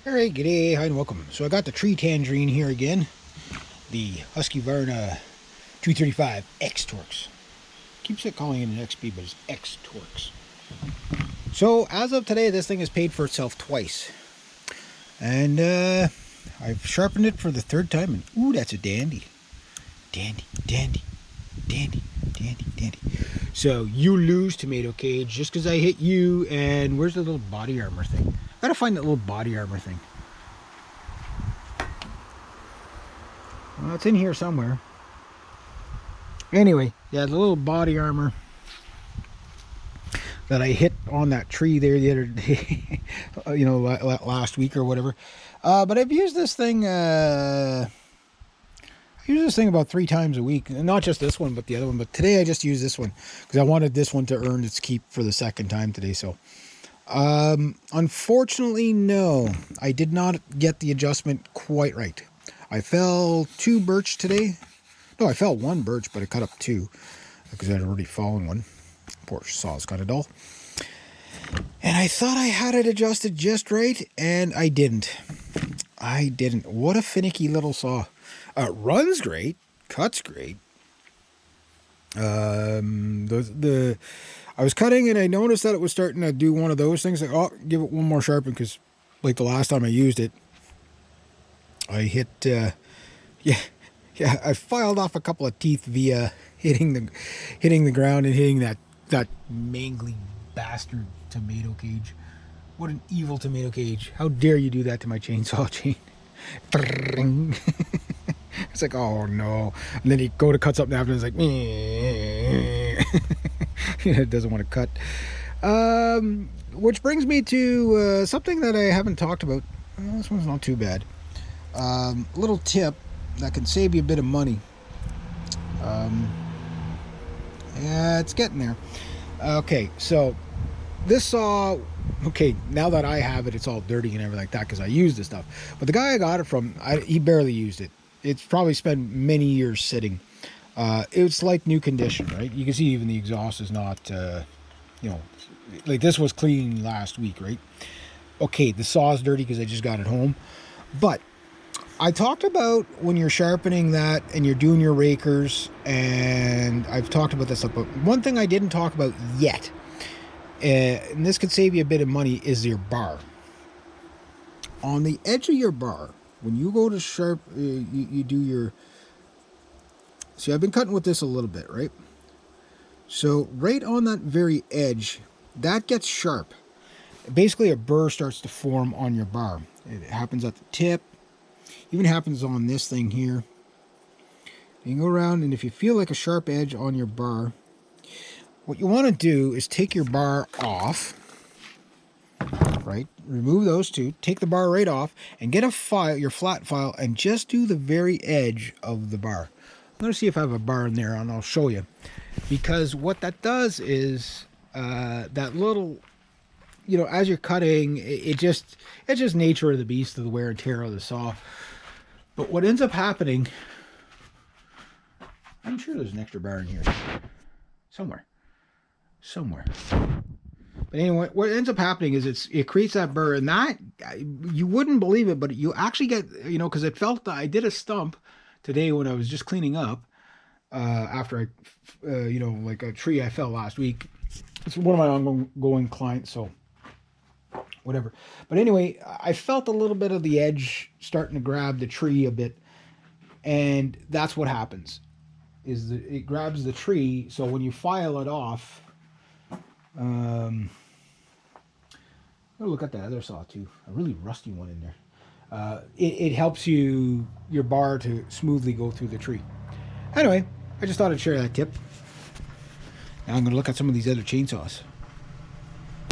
Alright, g'day, hi and welcome. So I got the tree tangerine here again. The Husqvarna 235 X-Torx. Keeps it calling it an XP, but it's X-Torx. So as of today, this thing has paid for itself twice. And I've sharpened it for the third time, and ooh, that's a dandy. Dandy, dandy, dandy, dandy, dandy. So you lose, Tomato Cage, just because I hit you. And where's the little body armor thing? Gotta find that little body armor thing. Well, it's in here somewhere. Anyway, yeah, the little body armor that I hit on that tree there the other day, you know, last week or whatever. But I've used this thing. I use this thing about 3 times a week, and not just this one, but the other one. But today I just used this one because I wanted this one to earn its keep for the second time today. So. Unfortunately, no, I did not get the adjustment quite right. I fell 2 birch today. No, I fell 1 birch, but I cut up 2 because I'd already fallen one. Poor saw is kind of dull. And I thought I had it adjusted just right, and I didn't. I didn't. What a finicky little saw. Runs great, cuts great. I was cutting and I noticed that it was starting to do one of those things like, oh, give it one more sharpen, because like the last time I used it, I hit I filed off a couple of teeth via hitting the ground and hitting that mangly bastard Tomato Cage. What an evil Tomato Cage. How dare you do that to my chainsaw chain. It's like, oh no. And then you go to cut something after, and it's like, it doesn't want to cut. Which brings me to something that I haven't talked about. Well, this one's not too bad. Little tip that can save you a bit of money. Yeah, it's getting there. Okay, so this saw, okay, now that I have it, it's all dirty and everything like that because I use this stuff. But the guy I got it from, he barely used it. It's probably spent many years sitting. It's like new condition, right? You can see even the exhaust is not, you know, like this was clean last week, right? Okay, the saw is dirty because I just got it home. But I talked about when you're sharpening that and you're doing your rakers, and I've talked about this stuff, but one thing I didn't talk about yet, and this could save you a bit of money, is your bar. On the edge of your bar, when you go to sharp, you do your... See, I've been cutting with this a little bit, right? So right on that very edge, that gets sharp. Basically, a burr starts to form on your bar. It happens at the tip. Even happens on this thing here. You can go around, and if you feel like a sharp edge on your bar, what you want to do is take your bar off, right? Remove those two, take the bar right off, and get a file, your flat file, and just do the very edge of the bar. I'm going to see if I have a bar in there, and I'll show you. Because what that does is, that little, you know, as you're cutting, it's just nature of the beast, of the wear and tear of the saw. But what ends up happening, I'm sure there's an extra bar in here. Somewhere. But anyway, what ends up happening is it creates that burr, and that, you wouldn't believe it, but you actually get, you know, because it felt, I did a stump today when I was just cleaning up, after I, you know, like a tree I fell last week. It's one of my ongoing clients, so whatever. But anyway, I felt a little bit of the edge starting to grab the tree a bit, and that's what happens, is that it grabs the tree, so when you file it off, I'm gonna look at that other saw too, a really rusty one in there. It helps your bar to smoothly go through the tree. Anyway, I just thought I'd share that tip. Now I'm going to look at some of these other chainsaws.